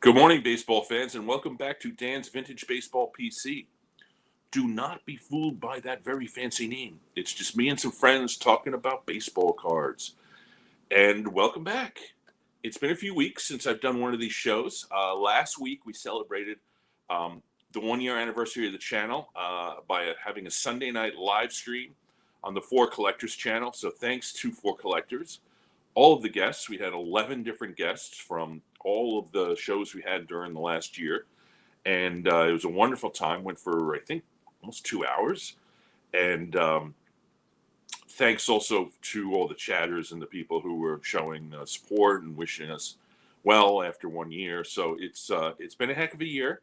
Good morning, baseball fans, and welcome back to Dan's Vintage Baseball PC. Do not be fooled by that very fancy name. It's just me and some friends talking about baseball cards. And welcome back. It's been a few weeks since I've done one of these shows. Last week, we celebrated the one-year anniversary of the channel by having a Sunday night live stream on the Four Collectors channel. So thanks to Four Collectors. All of the guests, we had 11 different guests from all of the shows we had during the last year. And it was a wonderful time. Went for, I think, almost 2 hours. And thanks also to all the chatters and the people who were showing support and wishing us well after 1 year. So it's been a heck of a year.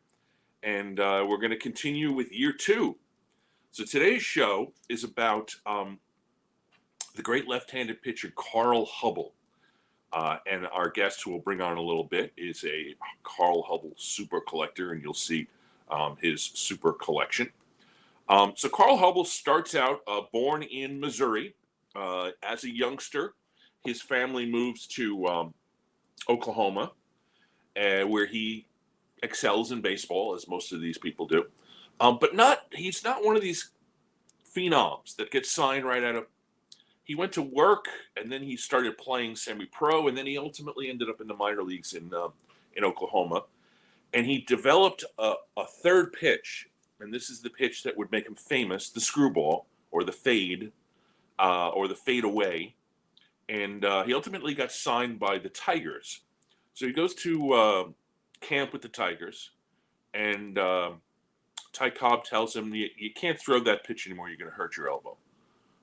And we're going to continue with year two. So today's show is about the great left-handed pitcher Carl Hubbell. And our guest, who we'll bring on in a little bit, is a Carl Hubbell super collector, and you'll see his super collection. So Carl Hubbell starts out born in Missouri. As a youngster, his family moves to Oklahoma, where he excels in baseball, as most of these people do. But he's not one of these phenoms that gets signed right out of. He went to work, and then he started playing semi-pro, and then he ultimately ended up in the minor leagues in Oklahoma. And he developed a third pitch, and this is the pitch that would make him famous, the screwball, or the fade, or the fade away. And he ultimately got signed by the Tigers. So he goes to camp with the Tigers, and Ty Cobb tells him, you can't throw that pitch anymore, you're going to hurt your elbow.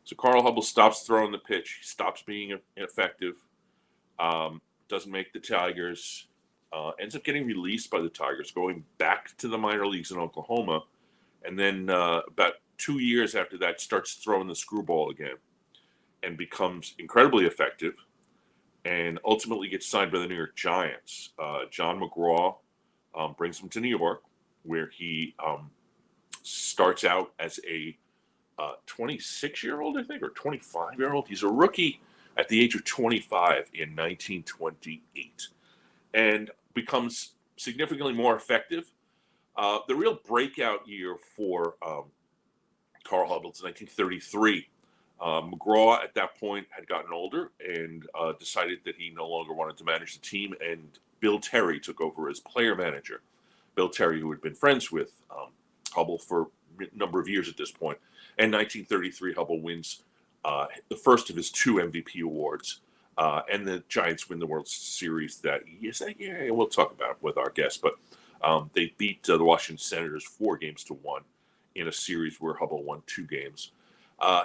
So Carl Hubbell stops throwing the pitch, stops being effective, doesn't make the Tigers, ends up getting released by the Tigers, going back to the minor leagues in Oklahoma, and then about 2 years after that starts throwing the screwball again and becomes incredibly effective and ultimately gets signed by the New York Giants. John McGraw brings him to New York, where he starts out as a 26-year-old, I think, or 25-year-old. He's a rookie at the age of 25 in 1928 and becomes significantly more effective. The real breakout year for Carl Hubbell is 1933. McGraw at that point had gotten older and decided that he no longer wanted to manage the team, and Bill Terry took over as player manager. Bill Terry, who had been friends with Hubbell for a number of years at this point. In 1933, Hubbell wins the first of his 2 MVP awards, and the Giants win the World Series that year. We'll talk about it with our guest, but they beat the Washington Senators 4-1 in a series where Hubbell won 2 games.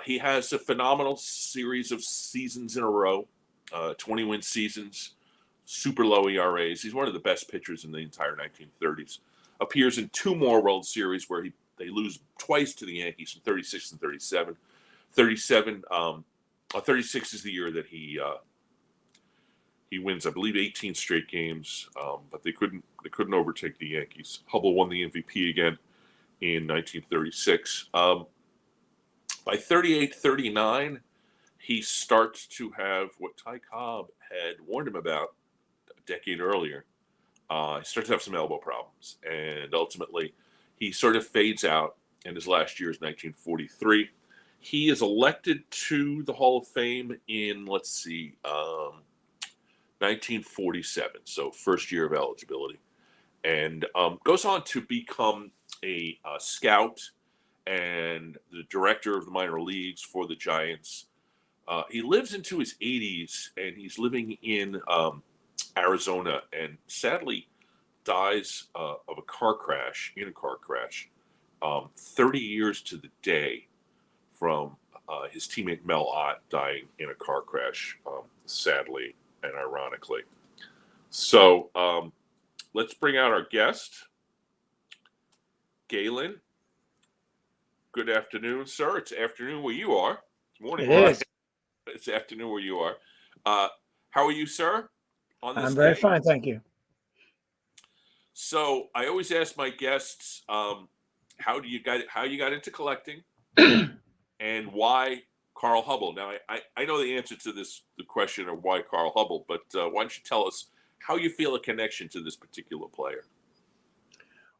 He has a phenomenal series of seasons in a row, 20-win seasons, super low ERAs. He's one of the best pitchers in the entire 1930s. Appears in 2 more World Series where they lose twice to the Yankees in 36 and 37. 36 is the year that he wins, I believe, 18 straight games, but they couldn't overtake the Yankees. Hubbell won the MVP again in 1936. By 38-39, he starts to have what Ty Cobb had warned him about a decade earlier. He starts to have some elbow problems, and ultimately he sort of fades out, and his last year is 1943. He is elected to the Hall of Fame in, 1947, so first year of eligibility, and goes on to become a scout and the director of the minor leagues for the Giants. He lives into his 80s, and he's living in Arizona, and sadly dies of a car crash, 30 years to the day from his teammate Mel Ott dying in a car crash, sadly and ironically. So let's bring out our guest, Galen. Good afternoon, sir. It's afternoon where you are. It's morning. It is. It's afternoon where you are. How are you, sir? I'm very fine, thank you. So I always ask my guests, how you got into collecting, and why Carl Hubbell. Now I know the answer to the question of why Carl Hubbell, but why don't you tell us how you feel a connection to this particular player.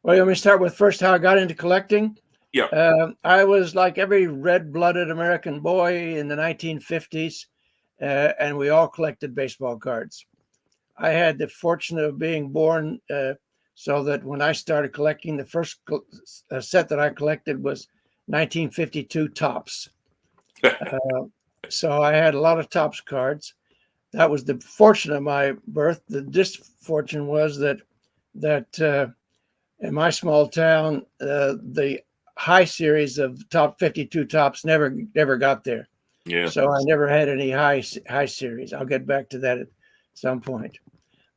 Well, let me start with first how I got into collecting. Yeah. I was like every red-blooded American boy in the 1950s, and we all collected baseball cards. I had the fortune of being born so that when I started collecting, the first set that I collected was 1952 Topps. So I had a lot of Topps cards. That was the fortune of my birth. The misfortune was that in my small town, the high series of top 52 Topps never got there. Yeah. So I never had any high series. I'll get back to that at some point.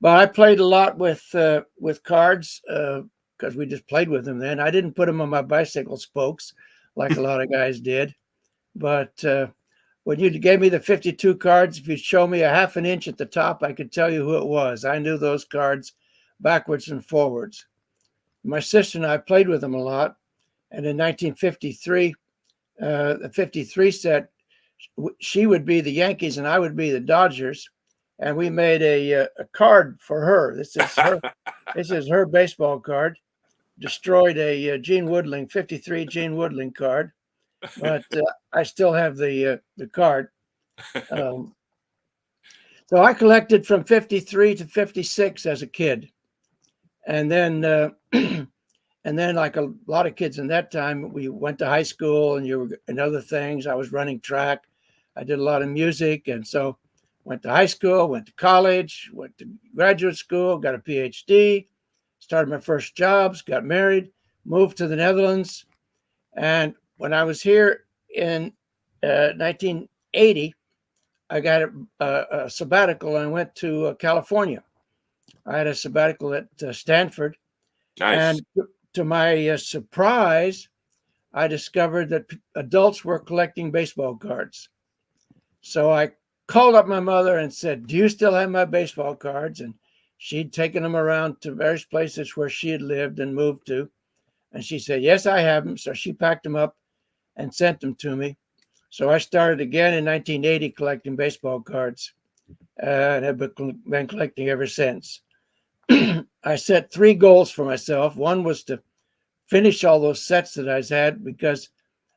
But I played a lot with cards because we just played with them then. I didn't put them on my bicycle spokes like a lot of guys did. But when you gave me the 52 cards, if you'd show me a half an inch at the top, I could tell you who it was. I knew those cards backwards and forwards. My sister and I played with them a lot. And in 1953, the 53 set, she would be the Yankees and I would be the Dodgers. And we made a card for her. This is her baseball card. Destroyed a Gene Woodling 53 Gene Woodling card, but I still have the card. So I collected from 53 to 56 as a kid, and then like a lot of kids in that time, we went to high school and other things. I was running track. I did a lot of music, and so went to high school, went to college, went to graduate school, got a PhD, started my first jobs, got married, moved to the Netherlands. And when I was here in 1980, I got a sabbatical and went to California. I had a sabbatical at Stanford. Nice. And to my surprise, I discovered that adults were collecting baseball cards. So I called up my mother and said, "Do you still have my baseball cards?" And she'd taken them around to various places where she had lived and moved to. And she said, "Yes, I have them." So she packed them up and sent them to me. So I started again in 1980 collecting baseball cards and have been collecting ever since. I set 3 goals for myself. One was to finish all those sets that I had because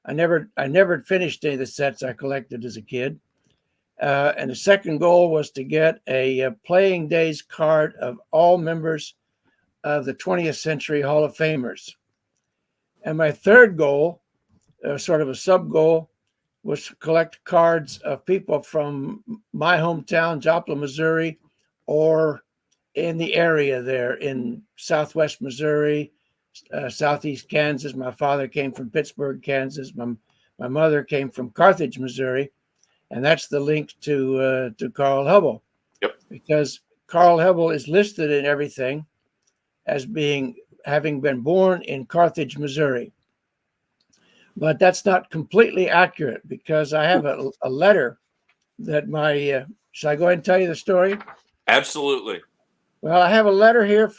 I never finished any of the sets I collected as a kid. And the second goal was to get a playing days card of all members of the 20th Century Hall of Famers. And my third goal, sort of a sub goal, was to collect cards of people from my hometown, Joplin, Missouri, or in the area there in Southwest Missouri, Southeast Kansas. My father came from Pittsburgh, Kansas. My mother came from Carthage, Missouri. And that's the link to Carl Hubbell. Yep. Because Carl Hubbell is listed in everything as having been born in Carthage, Missouri. But that's not completely accurate because I have a letter that should I go ahead and tell you the story? Absolutely. Well, I have a letter here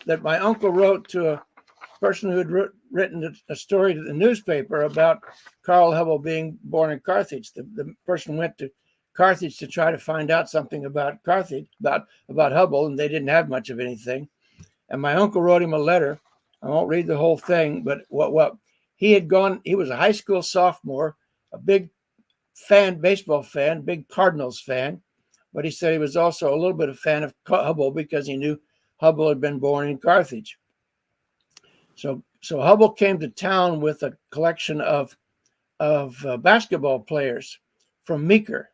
that my uncle wrote to a person who had written a story to the newspaper about Carl Hubbell being born in Carthage. The person went to Carthage to try to find out something about Carthage, about Hubbell, and they didn't have much of anything. And my uncle wrote him a letter. I won't read the whole thing, but what he was a high school sophomore, a big baseball fan, big Cardinals fan, but he said he was also a little bit of a fan of Hubbell because he knew Hubbell had been born in Carthage. So Hubbell came to town with a collection of basketball players from Meeker.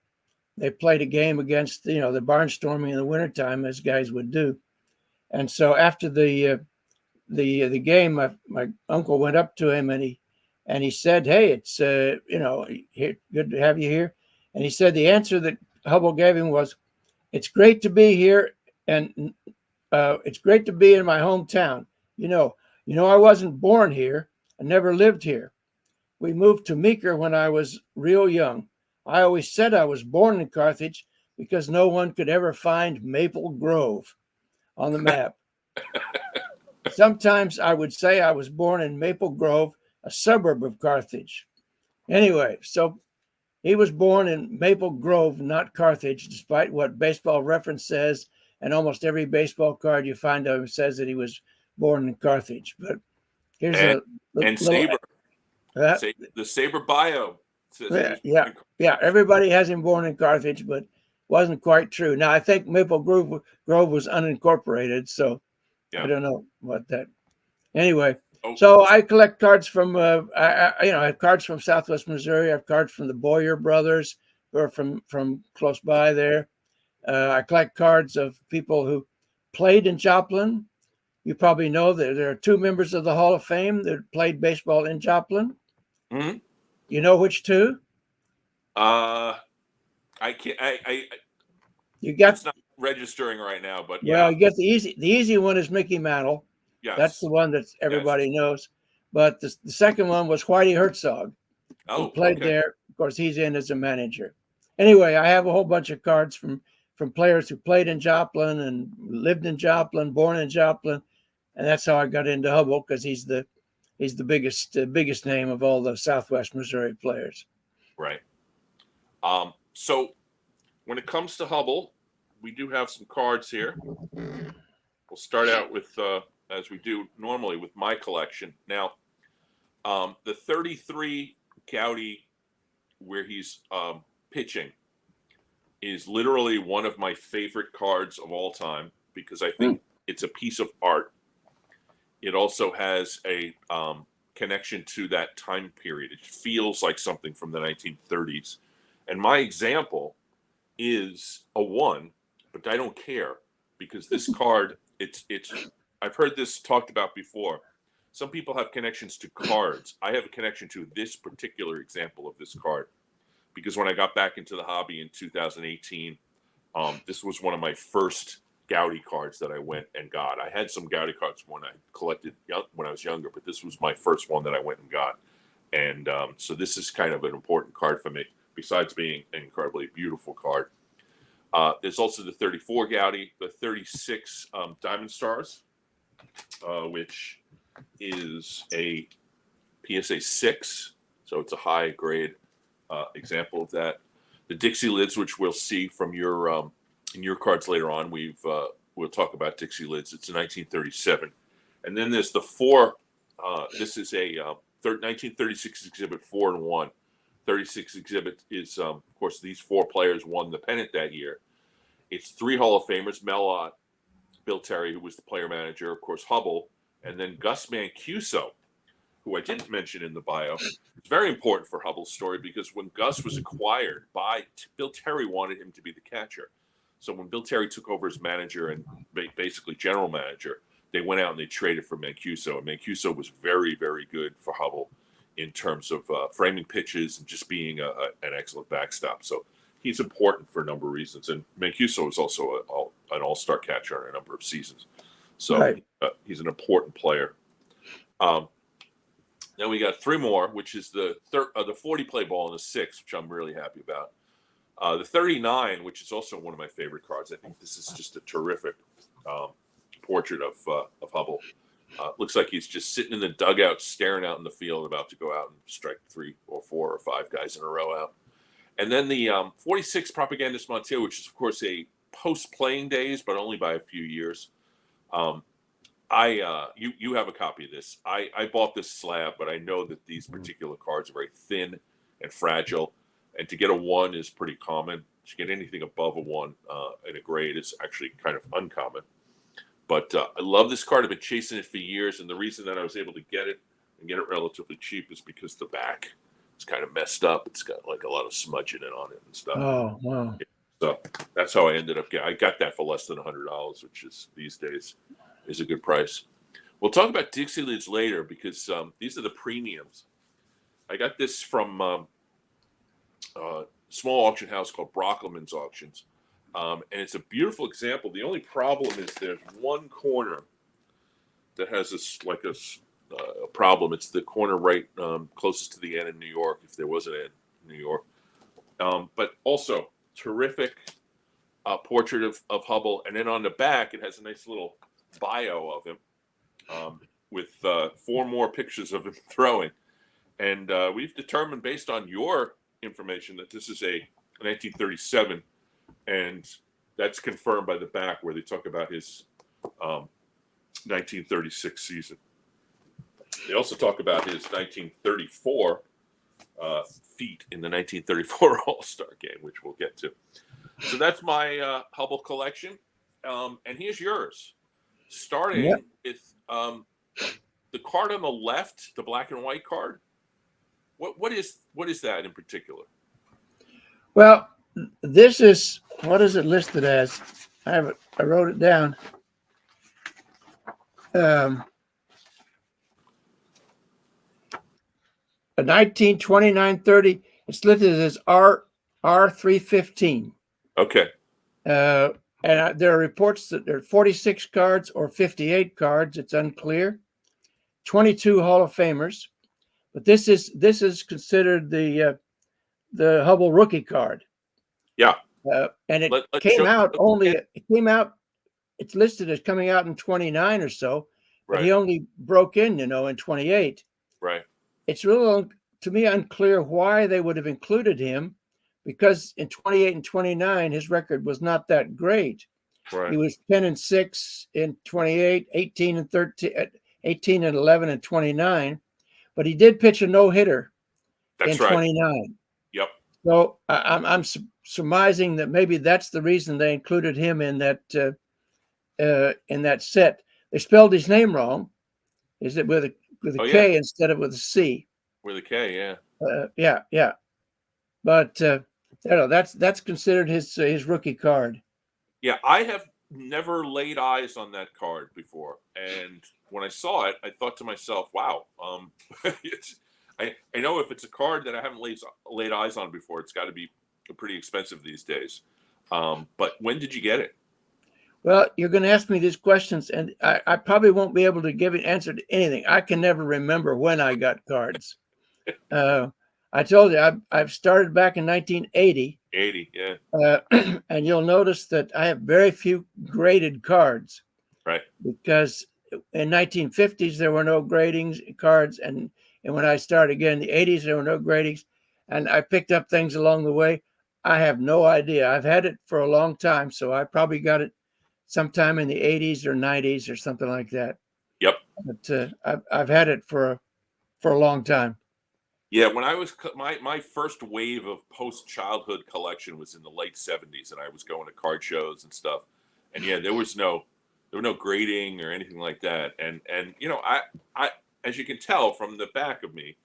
They played a game against the barnstorming in the wintertime, as guys would do. And so after the game, my uncle went up to him and he said, "Hey, it's good to have you here." And he said the answer that Hubbell gave him was, "It's great to be here, and it's great to be in my hometown. I wasn't born here. I never lived here. We moved to Meeker when I was real young. I always said I was born in Carthage because no one could ever find Maple Grove on the map. Sometimes I would say I was born in Maple Grove, a suburb of Carthage." Anyway, so he was born in Maple Grove, not Carthage, despite what Baseball Reference says and almost every baseball card you find of him says that he was born in Carthage. But here's And a and little. Saber, the Saber bio says he was Yeah, born in yeah. Carthage. Everybody has him born in Carthage, but wasn't quite true. Now I think Maple Grove was unincorporated, so I Yeah. don't know what that. Anyway, Oh, so I collect cards from I have cards from Southwest Missouri. I have cards from the Boyer brothers, who are from close by there. I collect cards of people who played in Joplin. You probably know that there are two members of the Hall of Fame that played baseball in Joplin. mm-hmm. You know which two? I can't. I You got it's not registering right now, but Well, yeah. you get the easy. The easy one is Mickey Mantle. That's the Yes. one that Yes. everybody knows. But the second one was Whitey Herzog, who Oh, played okay. there. Of course, he's in as a manager. Anyway, I have a whole bunch of cards from players who played in Joplin and lived in Joplin, born in Joplin, and that's how I got into Hubbell, because he's the biggest name of all the Southwest Missouri players. Right. So when it comes to Hubbell, we do have some cards here. We'll start out with, as we do normally, with my collection. Now, the 33 Gowdy, where he's pitching, is literally one of my favorite cards of all time, because I think it's a piece of art. It also has a connection to that time period. It feels like something from the 1930s. And my example is a 1, but I don't care, because this card, it's I've heard this talked about before. Some people have connections to cards. I have a connection to this particular example of this card, because when I got back into the hobby in 2018, this was one of my first Gowdy cards that I went and got. I had some Gowdy cards when I collected when I was younger, but this was my first one that I went and got. And so this is kind of an important card for me, besides being an incredibly beautiful card. There's also the 34 Gowdy, the 36 Diamond Stars, which is a PSA 6, so it's a high grade example of that. The Dixie Lids, which we'll see from your in your cards later on, we'll talk about Dixie Lids. It's a 1937, and then there's the 4. This is a 1936 exhibit 4 and 1. 36 exhibit is, of course, these 4 players won the pennant that year. It's 3 Hall of Famers: Mel Ott, Bill Terry, who was the player manager, of course, Hubbell, and then Gus Mancuso, who I didn't mention in the bio. It's very important for Hubbell's story, because when Gus was acquired by Bill Terry, wanted him to be the catcher. So when Bill Terry took over as manager and basically general manager, they went out and they traded for Mancuso. And Mancuso was very, very good for Hubbell in terms of framing pitches and just being an excellent backstop. So he's important for a number of reasons. And Mancuso is also an all-star catcher in a number of seasons. So Right. He's an important player. Then we got 3 more, which is the 40 play ball and the 6, which I'm really happy about. The 39, which is also one of my favorite cards. I think this is just a terrific portrait of Hubbell. Looks like he's just sitting in the dugout, staring out in the field, about to go out and strike 3 or 4 or 5 guys in a row out. And then the 46 Propagandist Montiel, which is, of course, a post-playing days, but only by a few years. You have a copy of this. I bought this slab, but I know that these particular cards are very thin and fragile, and to get a 1 is pretty common. To get anything above a 1 in a grade is actually kind of uncommon. But I love this card. I've been chasing it for years, and the reason that I was able to get it and get it relatively cheap is because the back is kind of messed up. It's got like a lot of smudging on it and stuff. Oh, wow. So that's how I ended up getting. I got that for less than $100, which is these days is a good price. We'll talk about Dixie Lids later, because these are the premiums. I got this from a small auction house called Brockelman's Auctions, and it's a beautiful example. The only problem is there's one corner that has a problem. It's the corner right closest to the N in New York, if there was an N in New York. But also terrific portrait of Hubbell, and then on the back it has a nice little bio of him with 4 more pictures of him throwing. And we've determined, based on your information, that this is a 1937, and That's confirmed by the back where they talk about his 1936 season. They also talk about his 1934 feat in the 1934 All-Star game, which we'll get to. So that's my Hubbell collection. And here's yours. Starting with the card on the left, the black and white card. What is that in particular? Well, this is, what is it listed as? I wrote it down. A 1929-30. It's listed as R315. Okay. And there are reports that there are 46 cards or 58 cards. It's unclear. 22 Hall of Famers, but this is considered the Hubbell rookie card. Yeah. And it came out. It's listed as coming out in 29 or so, but Right. he only broke in, in 28. Right. It's really, to me, unclear why they would have included him, because in 28 and 29, his record was not that great. Right. He was 10-6 in 28, 18 and 13, 18 and 11 and 29, but he did pitch a no-hitter in 29. Yep. So I'm surmising that maybe that's the reason they included him in that set. They spelled his name wrong. Is it with a K instead of with a C? With a K, yeah. Yeah. But that's considered his rookie card. Yeah, I have never laid eyes on that card before, and when I saw it, I thought to myself, "Wow, I know if it's a card that I haven't laid eyes on before, it's got to be pretty expensive these days." But when did you get it? Well, you're going to ask me these questions, and I probably won't be able to give an answer to anything. I can never remember when I got cards. I told you I've started back in 1980. 80, yeah. And you'll notice that I have very few graded cards. Right. Because in 1950s there were no gradings cards, and when I started again in the 80s there were no gradings, and I picked up things along the way. I have no idea. I've had it for a long time, so I probably got it sometime in the 80s or 90s or something like that. Yep. But I've had it for a long time. Yeah, when I was my first wave of post-childhood collection was in the late 70s, and I was going to card shows and stuff. And yeah, there was no grading or anything like that. And I as you can tell from the back of me,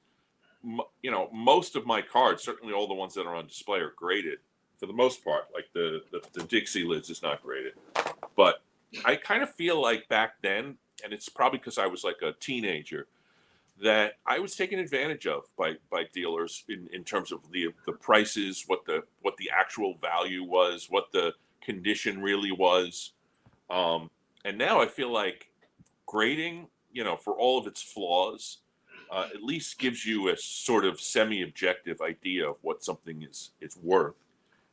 most of my cards, certainly all the ones that are on display, are graded for the most part. Like the Dixie Lids is not graded. But I kind of feel like back then, and it's probably because I was like a teenager, that I was taken advantage of by dealers in terms of the prices, what the actual value was, what the condition really was. And now I feel like grading, for all of its flaws, at least gives you a sort of semi-objective idea of what something is worth.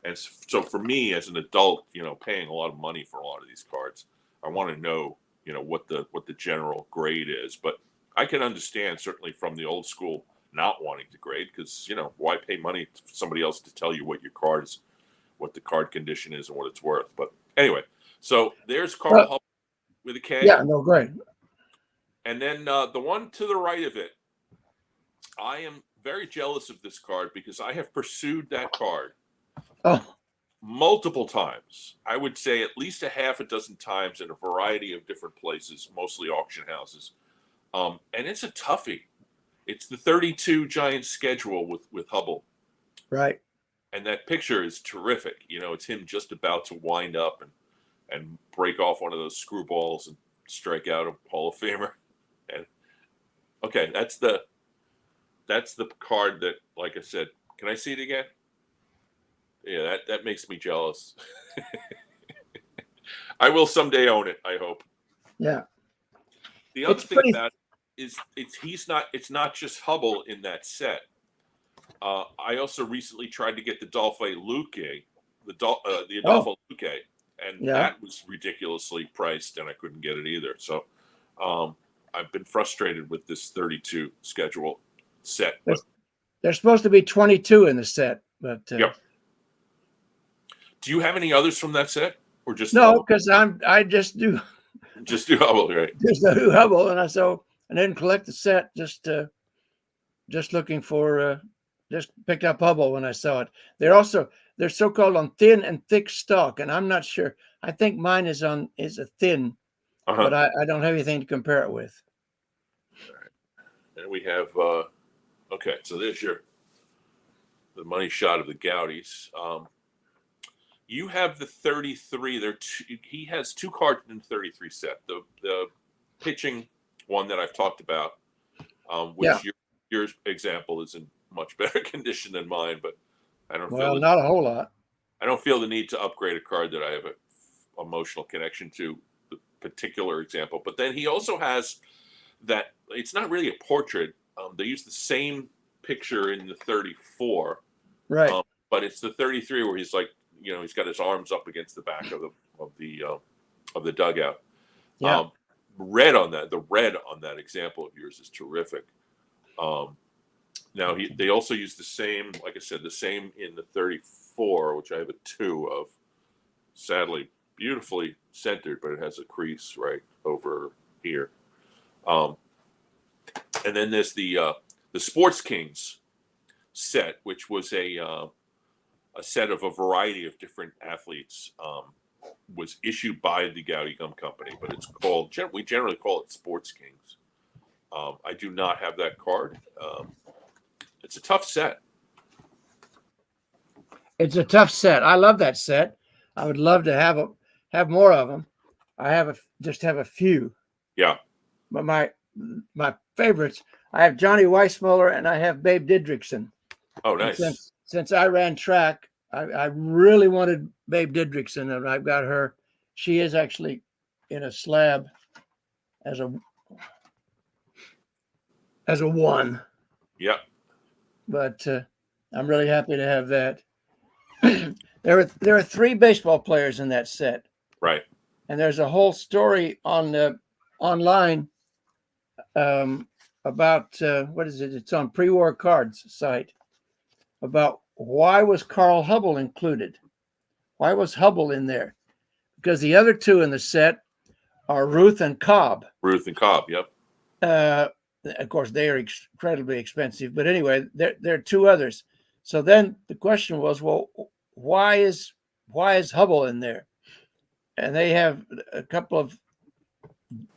And so for me as an adult, paying a lot of money for a lot of these cards, I want to know, what the general grade is. But I can understand certainly from the old school not wanting to grade, because why pay money for somebody else to tell you what your card is, what the card condition is, and what it's worth. But anyway, so there's Carl Hubbell with a K. Yeah, no, great. And then the one to the right of it, I am very jealous of this card because I have pursued that card multiple times. I would say at least a half a dozen times in a variety of different places, mostly auction houses. And it's a toughie. It's the 32 giant schedule with Hubbell. Right. And that picture is terrific. It's him just about to wind up and break off one of those screwballs and strike out a Hall of Famer. And okay, that's the card that, like I said, can I see it again? Yeah, that makes me jealous. I will someday own it, I hope. Yeah. The other thing about it is it's not just Hubbell in that set. I also recently tried to get the Adolfo Luque, and that was ridiculously priced, and I couldn't get it either. So I've been frustrated with this 32 schedule set. There's supposed to be 22 in the set, but yep. Do you have any others from that set? or just No, Hubble? because I just do Just do Hubble, right? just do Hubble, and I didn't collect the set. Just looking for just picked up Hubble when I saw it. They're so-called on thin and thick stock, and I'm not sure. I think mine is a thin, but I don't have anything to compare it with. All right. And we have okay, so there's the money shot of the Goudies. You have the 33. He has two cards in the 33 set. The pitching one that I've talked about, which your example is in much better condition than mine, but I don't feel not a whole lot. I don't feel the need to upgrade a card that I have an emotional connection to the particular example. But then he also has that it's not really a portrait. They use the same picture in the 34, Right. but it's the 33 where he's like, he's got his arms up against the back of the dugout. Yeah. The red on that example of yours is terrific. Now they also use the same, like I said, the same in the 34, which I have a 2 of. Sadly, beautifully centered, but it has a crease right over here. And then there's the Sports Kings set, which was a set of a variety of different athletes. Was issued by the Goudy Gum Company, but it's called, we generally call it Sports Kings. I do not have that card. It's a tough set. It's a tough set. I love that set. I would love to have more of them. I just have a few. Yeah. But my favorites, I have Johnny Weissmuller and I have Babe Didrikson. Oh, nice. Since I ran track, I really wanted Babe Didrikson, and I've got her. She is actually in a slab as a 1. Yeah. But I'm really happy to have that. There are 3 baseball players in that set. Right. And there's a whole story on online about what is it? It's on Pre-War Cards site about why was Carl Hubbell included? Why was Hubbell in there? Because the other 2 in the set are Ruth and Cobb. Ruth and Cobb, yep. Of course, they are incredibly expensive. But anyway, there are 2 others. So then the question was, well, why is Hubbell in there? And they have a couple of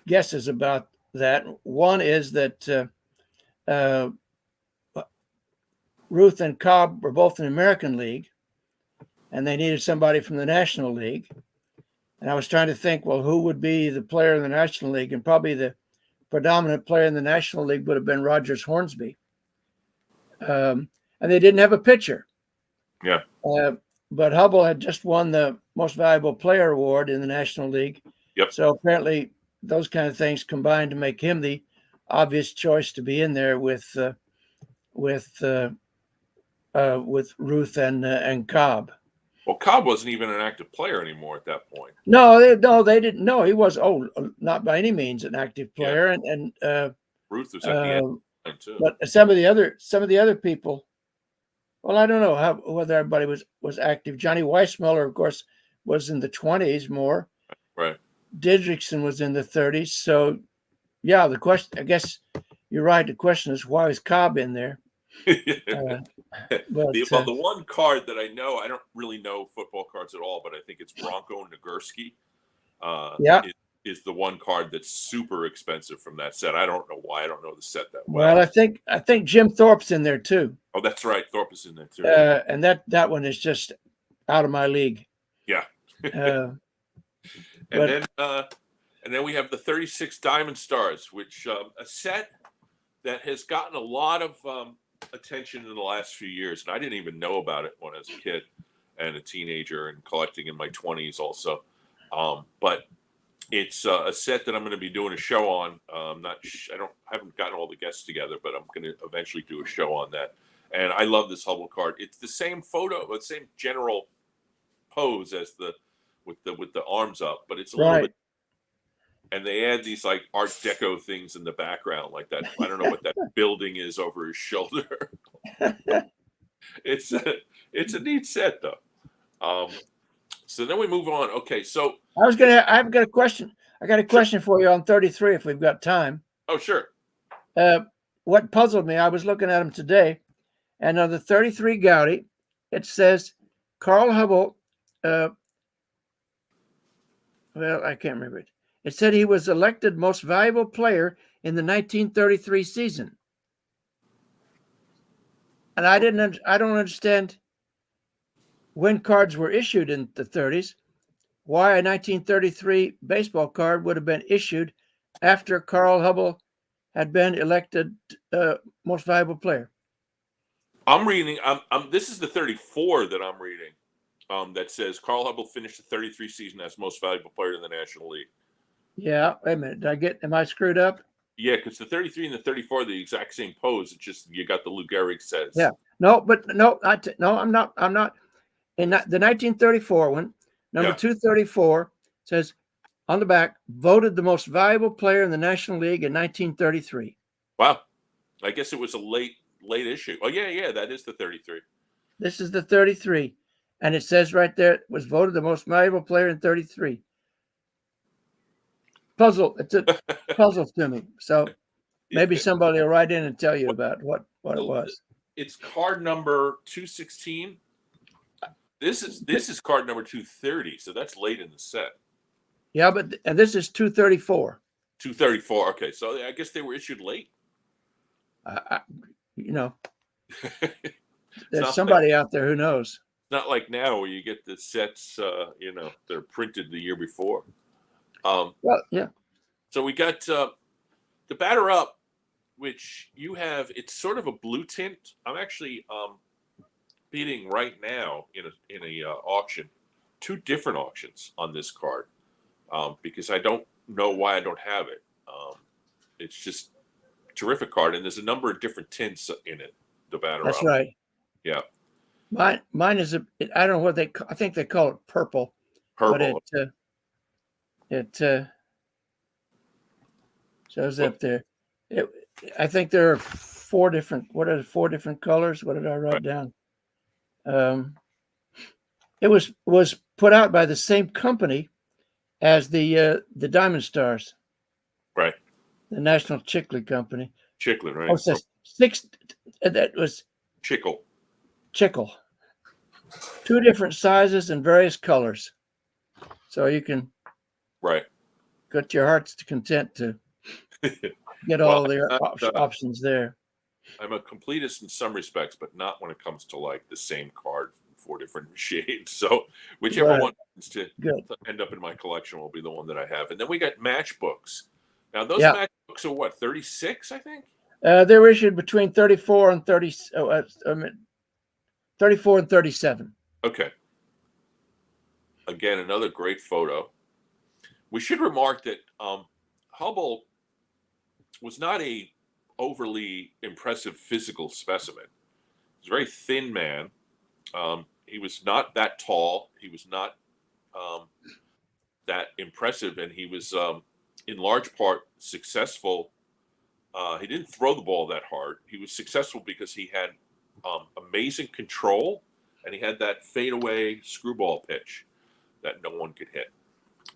guesses about that. One is that Ruth and Cobb were both in the American League, and they needed somebody from the National League. And I was trying to think, well, who would be the player in the National League? And probably the predominant player in the National League would have been Rogers Hornsby. And they didn't have a pitcher. Yeah. But Hubbell had just won the Most Valuable Player award in the National League. Yep. So apparently those kind of things combined to make him the obvious choice to be in there with Ruth and Cobb. Well, Cobb wasn't even an active player anymore at that point. No, they didn't. No, he was. Not by any means an active player. Yeah. And Ruth was at the end too. But some of the other people. Well, I don't know whether everybody was active. Johnny Weissmuller, of course, was in the 20s more. Right. Didrikson was in the 30s. So, yeah, the question. I guess you're right. The question is, why is Cobb in there? The one card that I know, I don't really know football cards at all, but I think it's Bronco Nagurski. Is the one card that's super expensive from that set. I don't know why. I don't know the set that well. Well, I think Jim Thorpe's in there too. Oh, that's right. Thorpe is in there too. And that one is just out of my league. Yeah. And then we have the 36 Diamond Stars, which a set that has gotten a lot of attention in the last few years, and I didn't even know about it when I was a kid and a teenager and collecting in my 20s also. But it's a set that I'm going to be doing a show on. I haven't gotten all the guests together, but I'm going to eventually do a show on that. And I love this Hubbell card. It's the same photo, the same general pose as with the arms up, but it's a little bit. And they add these like Art Deco things in the background, like that. I don't know what that building is over his shoulder. It's a neat set though. So then we move on. Okay, so I've got a question. I got a question for you on 33 if we've got time. oh sure. What puzzled me, I was looking at them today, and on the 33 Gaudi, it says Carl Hubbell. Well, I can't remember it. It said he was elected most valuable player in the 1933 season, and I don't understand when cards were issued in the 30s. Why a 1933 baseball card would have been issued after Carl Hubbell had been elected most valuable player. I'm reading. This is the 34 that I'm reading. That says Carl Hubbell finished the 33 season as most valuable player in the National League. Yeah, wait a minute. Am I screwed up? Yeah, because the 33 and the 34 are the exact same pose. It's just you got the Lou Gehrig says. Yeah. No, but no, I'm not. In the 1934 one, number 234 says on the back, voted the most valuable player in the National League in 1933. Wow. I guess it was a late issue. Oh, yeah, that is the 33. This is the 33. And it says right there, it was voted the most valuable player in 33. It's a puzzle to me. So maybe somebody will write in and tell you about what it was. It's card number 216. This is card number 230, so that's late in the set. Yeah, and this is 234. 234. Okay, so I guess they were issued late. There's somebody out there who knows. It's not like now where you get the sets, they're printed the year before. Well, yeah. So we got the batter up, which you have. It's sort of a blue tint. I'm actually bidding right now in a auction, 2 different auctions on this card, because I don't know why I don't have it. It's just a terrific card, and there's a number of different tints in it. The batter That's up. right. Yeah. Mine is I don't know what I think they call it purple. Purple. But it shows up there. I think there are 4 different. What are the 4 different colors? What did I write down? It was put out by the same company as the Diamond Stars. Right. The National Chiclet Company. Chiclet, right? Oh, it says 6. That was Chickle. 2 different sizes and various colors. So you can get your heart's content to get all the options there. I'm a completist in some respects, but not when it comes to like the same card in 4 different shades. So whichever one happens to end up in my collection will be the one that I have. And then we got matchbooks. Now those matchbooks are what, 36, I think? They were issued between 34 and 30. 34 and 37. Okay. Again, another great photo. We should remark that Hubbell was not a overly impressive physical specimen. He was a very thin man. He was not that tall. He was not that impressive, and he was in large part successful. He didn't throw the ball that hard. He was successful because he had amazing control, and he had that fadeaway screwball pitch that no one could hit.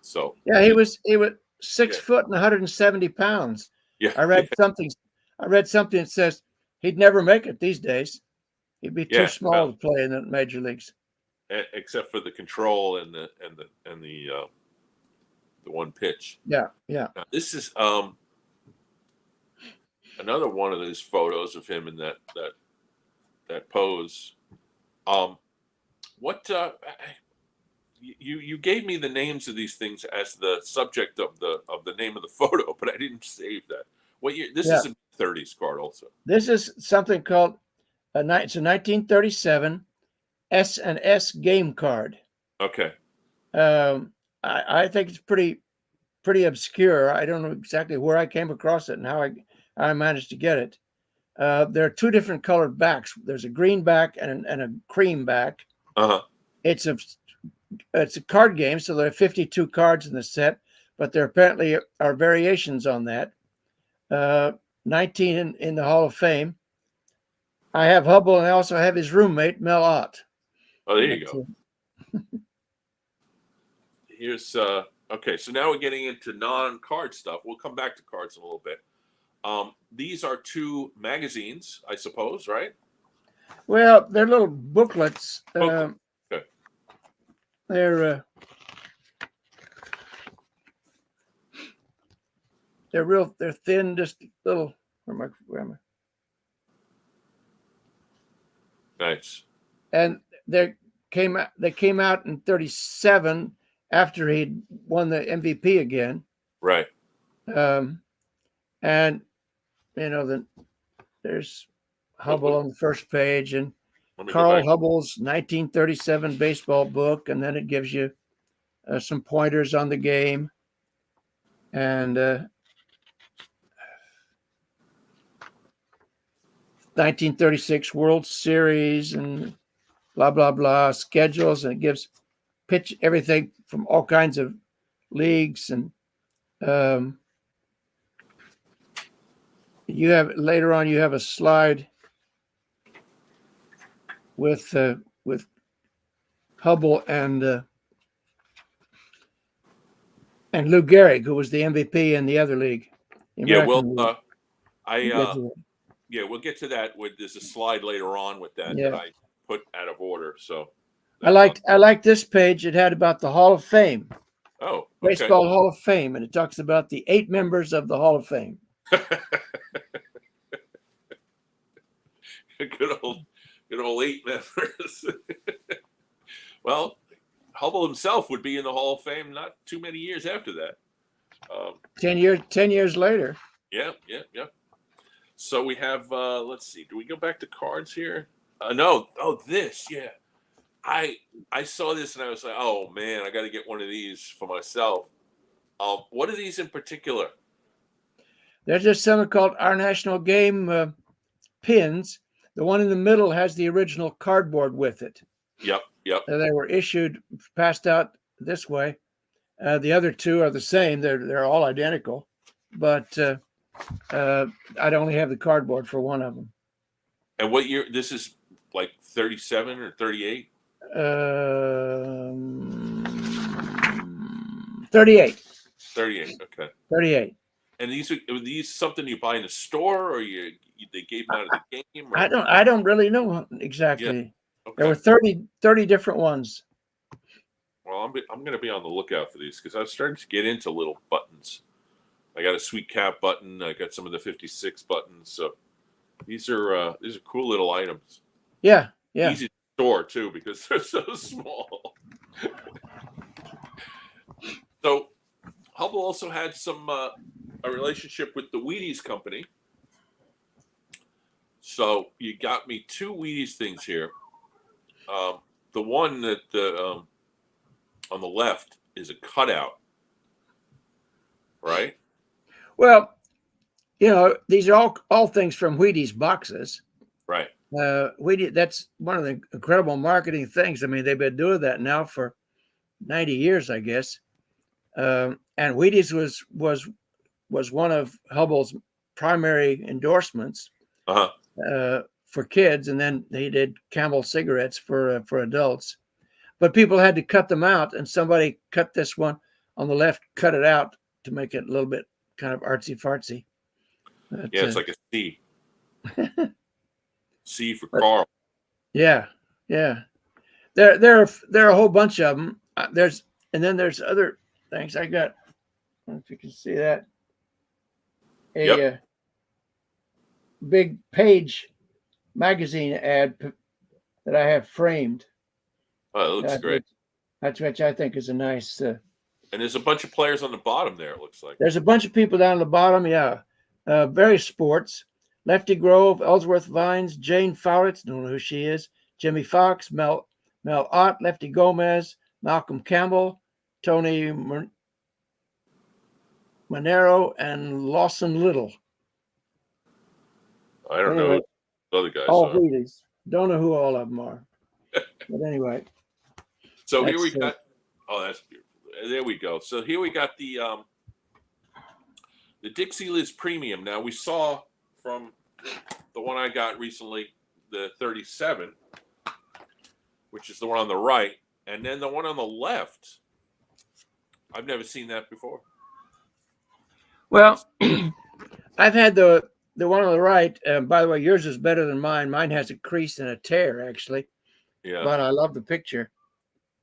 So yeah, he was 6 foot and 170 pounds. Yeah, I read something that says he'd never make it these days. He'd be too small to play in the major leagues. Except for the control and the one pitch. Yeah. Now, this is another one of those photos of him in that pose. You gave me the names of these things as the subject of the name of the photo, but I didn't save that. What year? This is a 30s card also. This is something called it's a 1937 S&S game card. Okay. I think it's pretty obscure. I don't know exactly where I came across it and how I managed to get it. There are 2 different colored backs. There's a green back and a cream back. It's a card game, so there are 52 cards in the set, but there apparently are variations on that. 19 in the Hall of Fame. I have Hubbell, and I also have his roommate, Mel Ott. Oh, there you go. Here's okay. So now we're getting into non-card stuff. We'll come back to cards in a little bit. These are two magazines, I suppose, right? Well, they're little booklets. Okay. Okay. They're they're thin, just little. Where am I? Nice. And they came out in 37 after he'd won the MVP again. Right. And there's Hubbell on the first page, and Carl Hubbell's 1937 baseball book, and then it gives you some pointers on the game, and 1936 World Series, and blah blah blah schedules, and it gives pitch everything from all kinds of leagues, and you have later on you have a slide with Hubbell and Lou Gehrig, who was the MVP in the other league. Yeah, well, we'll get to that. There's a slide later on with that that I put out of order. So I liked this page. It had about the Hall of Fame. Oh, okay. Baseball Hall of Fame, and it talks about the 8 members of the Hall of Fame. Good old 8 members. Well, Hubbell himself would be in the Hall of Fame not too many years after that. 10 years later. Yeah. So we have, let's see, do we go back to cards here? No. Oh, this, yeah. I saw this and I was like, oh man, I got to get one of these for myself. What are these in particular? There's just something called Our National Game pins. The one in the middle has the original cardboard with it. Yep. They were passed out this way. The other two are the same. They're all identical, but I'd only have the cardboard for one of them. And what year? This is like 37 or 38? 38. 38. Okay. 38. And were these something you buy in a store, or they gave them out of the game? Or? I don't really know exactly. Yeah. Okay. There were 30 different ones. Well, I'm going to be on the lookout for these because I've started to get into little buttons. I got a Sweet Cap button. I got some of the 56 buttons. So these are cool little items. Yeah. Easy to store too because they're so small. So Hubbell also had some a relationship with the Wheaties company. So you got me 2 Wheaties things here. The one that on the left is a cutout, right? Well, these are all things from Wheaties boxes. Right. Wheaties, that's one of the incredible marketing things. I mean, they've been doing that now for 90 years, I guess. And Wheaties was one of Hubbell's primary endorsements for kids, and then he did Camel cigarettes for adults. But people had to cut them out, and somebody cut this one on the left, cut it out to make it a little bit kind of artsy fartsy. Yeah, it's like a C. C for Carl. Yeah. There are a whole bunch of them. There's other things. I got. I don't know if you can see that. A big page magazine ad that I have framed. Oh, it looks great. Which I think is a nice. And there's a bunch of players on the bottom there, it looks like. There's a bunch of people down the bottom, yeah. Various sports. Lefty Grove, Ellsworth Vines, Jane Fowlett, don't know who she is, Jimmy Fox, Mel Ott, Lefty Gomez, Malcolm Campbell, Tony Monero, and Lawson Little. I don't know who the other guys all are. Wheaties. Don't know who all of them are. But anyway. So here we got, that's beautiful. There we go. So here we got the Dixie Lids Premium. Now we saw from the one I got recently, the 37, which is the one on the right, and then the one on the left I've never seen that before. Well, I've had the one on the right. By the way, yours is better than mine. Mine has a crease and a tear, actually. Yeah. But I love the picture.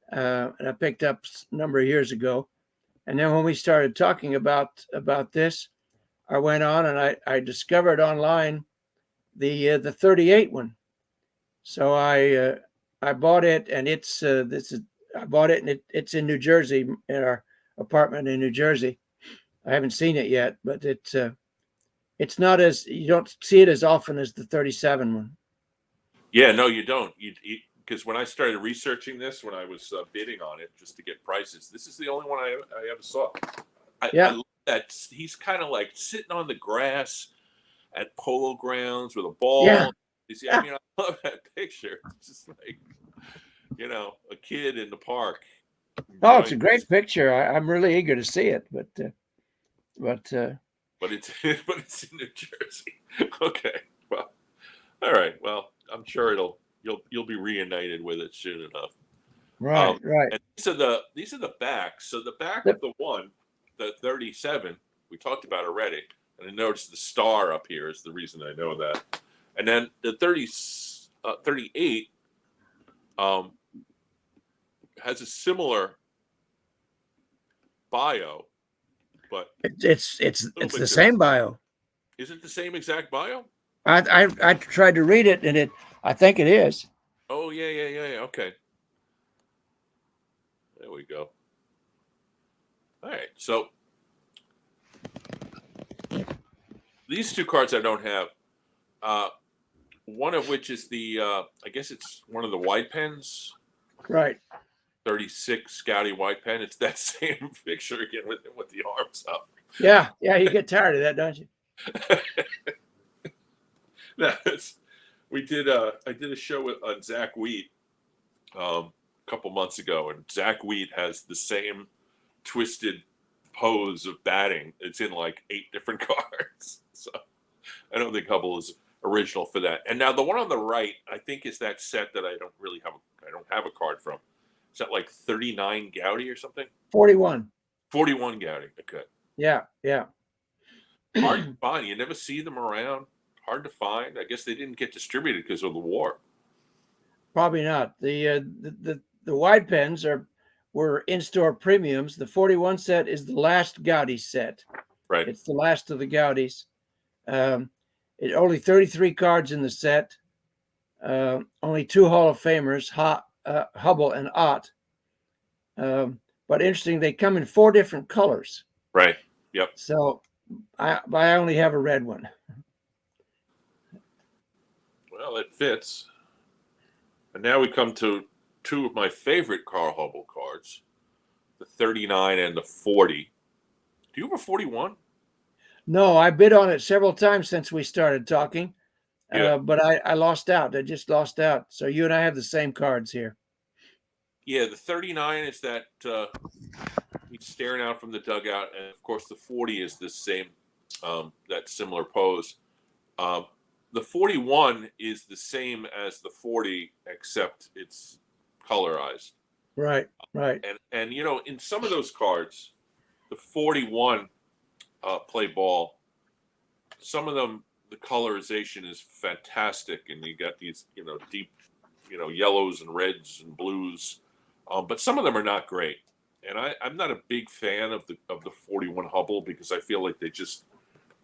And I picked up a number of years ago. And then when we started talking about this, I went on and I discovered online the 38 one. So I bought it, and it's I bought it, and it's in New Jersey, in our apartment in New Jersey. I haven't seen it yet, but it's not as, you don't see it as often as the 37 one. Yeah, no, you don't. Because when I started researching this, when I was bidding on it just to get prices, this is the only one I ever saw. I love that he's kind of like sitting on the grass at polo grounds with a ball. Yeah. You see, I mean, I love that picture. It's just like, a kid in the park. Oh, it's a great picture. I'm really eager to see it, but it's in New Jersey. Okay, well, all right. Well, I'm sure you'll be reunited with it soon enough. Right. And these are the backs. So the back of the one, the 37, we talked about already, and I noticed the star up here is the reason I know that. And then the 38 has a similar bio, but it's the same bio. Is it the same exact bio? I tried to read it, and I think it is. Oh yeah. Okay. There we go. All right. So these two cards I don't have. One of which is the I guess it's one of the white pens. Right. 36 Scouty white pen. It's that same picture again with the arms up. Yeah. You get tired of that, don't you? I did a show on Zach Wheat a couple months ago, and Zach Wheat has the same twisted pose of batting. It's in like 8 different cards. So I don't think Hubbell is original for that. And now the one on the right, I think, is that set that I don't have a card from. Is that like 39 Gouty or something? 41. 41 Gouty. Okay. Yeah. Hard to find. You never see them around. Hard to find. I guess they didn't get distributed because of the war. Probably not. The wide pens were in-store premiums. The 41 set is the last Gouty set. Right. It's the last of the Goudys. It only 33 cards in the set. Only 2 Hall of Famers, Hubbell and Ott. But interesting, they come in 4 different colors. Right. Yep. So I only have a red one. Well, it fits. And now we come to 2 of my favorite Carl Hubbell cards, the 39 and the 40. Do you have a 41? No, I bid on it several times since we started talking, Yeah. but I lost out. I just lost out. So you and I have the same cards here. Yeah, the 39 is that he's staring out from the dugout, and of course the 40 is the same, that similar pose. The 41 is the same as the 40, except it's colorized. Right. And in some of those cards, the 41 play ball. Some of them, the colorization is fantastic, and you got these, deep, yellows and reds and blues. But some of them are not great, and I'm not a big fan of the 41 Hubbell because I feel like they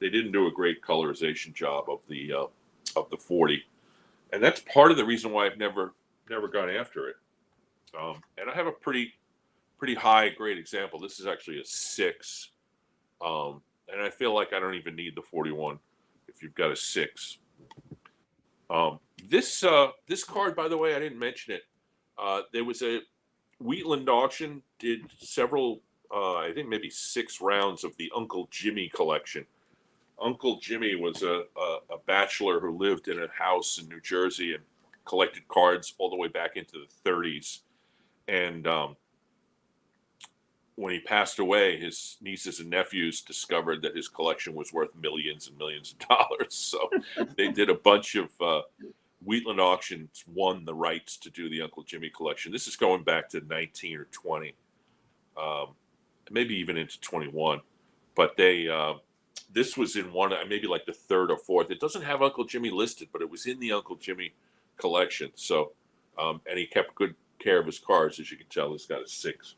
didn't do a great colorization job of the 40, and that's part of the reason why I've never gone after it. And I have a pretty high grade example. This is actually a 6, and I feel like I don't even need the 41 if you've got a 6. This card, by the way, I didn't mention it. There was a Wheatland auction did several, I think maybe 6 rounds of the Uncle Jimmy collection. Uncle Jimmy was a bachelor who lived in a house in New Jersey and collected cards all the way back into the 30s. And when he passed away, his nieces and nephews discovered that his collection was worth millions and millions of dollars. So they did a bunch of Wheatland auctions, won the rights to do the Uncle Jimmy collection. This is going back to 19 or 20. maybe even into 21. But they this was in one, maybe like the third or fourth. It doesn't have Uncle Jimmy listed, but it was in the Uncle Jimmy collection. So, and he kept good care of his cars, as you can tell. This got a 6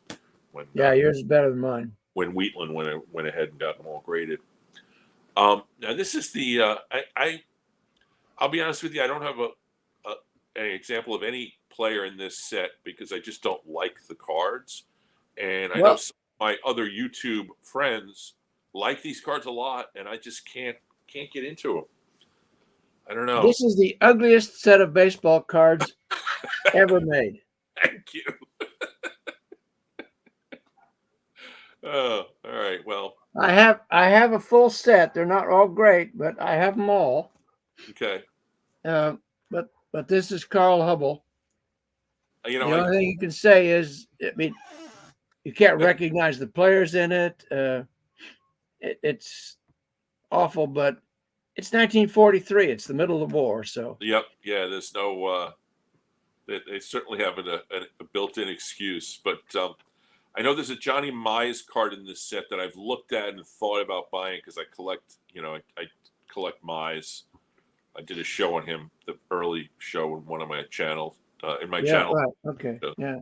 when yours is better than mine. when Wheatland went ahead and got them all graded. Now this is the I'll be honest with you, I don't have an example of any player in this set because I just don't like the cards, and I know some of my other YouTube friends like these cards a lot, and I just can't get into them. I don't know. This is the ugliest set of baseball cards ever made. Thank you. Oh, all right. Well, I have a full set. They're not all great, but I have them all. Okay. But this is Carl Hubbell. The only thing you can say is, I mean, you can't recognize the players in it. It's awful, but it's 1943. It's the middle of the war, so. Yep. Yeah. There's no. They certainly have a built-in excuse, but I know there's a Johnny Mize card in this set that I've looked at and thought about buying because I collect. I collect Mize. I did a show on him, the early show in one of my channels. In my channel. Right. Okay. Yeah.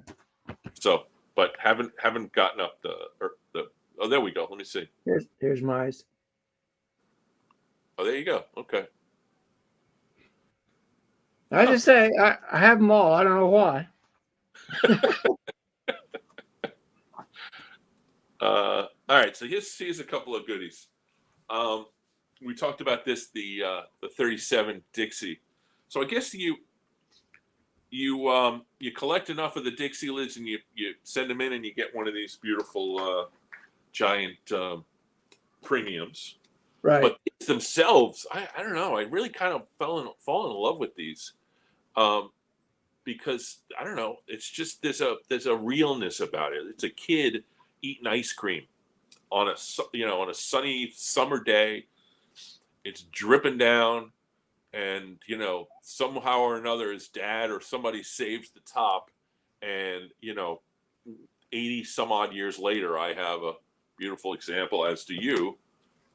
So, but haven't gotten up the. Oh, there we go. Let me see. Here's Mize. Oh, there you go. Okay. I just say I have them all. I don't know why. All right. So here's a couple of goodies. We talked about this, the 37 Dixie. So I guess you collect enough of the Dixie Lids and you send them in and you get one of these beautiful giant premiums. Right. But these themselves, I don't know. I really kind of fallen in love with these because I don't know. It's just there's a realness about it. It's a kid eating ice cream on a sunny summer day. It's dripping down, and somehow or another his dad or somebody saves the top, and 80 some odd years later, I have a beautiful example, as do you,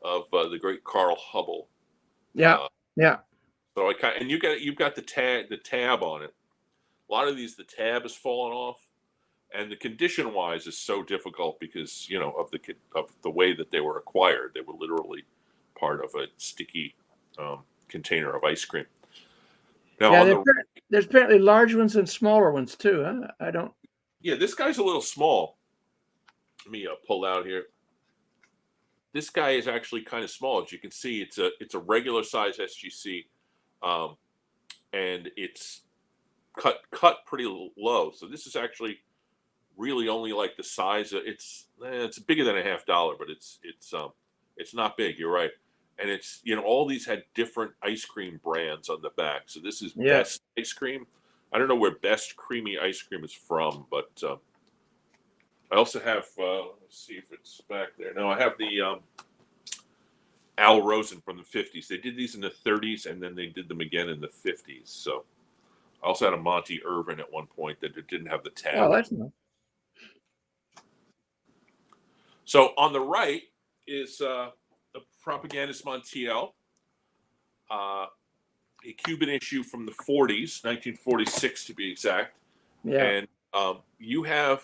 of the great Carl Hubbell. Yeah. So you've got the tab on it. A lot of these, the tab has fallen off, and the condition wise is so difficult because of the way that they were acquired. They were literally part of a sticky container of ice cream. Now, there's apparently large ones and smaller ones too. Huh? I don't. Yeah, this guy's a little small. Let me pull out here. This guy is actually kind of small. As you can see, it's a regular size SGC, and it's cut pretty low. So this is actually really only like the size of it's bigger than $50, but it's not big. You're right. And it's all these had different ice cream brands on the back. So this is Best Ice Cream. I don't know where Best Creamy Ice Cream is from, but I also have let's see if it's back there. No, I have the Al Rosen from the 50s. They did these in the 30s, and then they did them again in the 50s. So I also had a Monty Irvin at one point that didn't have the tab. Oh, that's nice. So on the right is the Propagandist Montiel, a Cuban issue from the 40s, 1946 to be exact. Yeah. And you have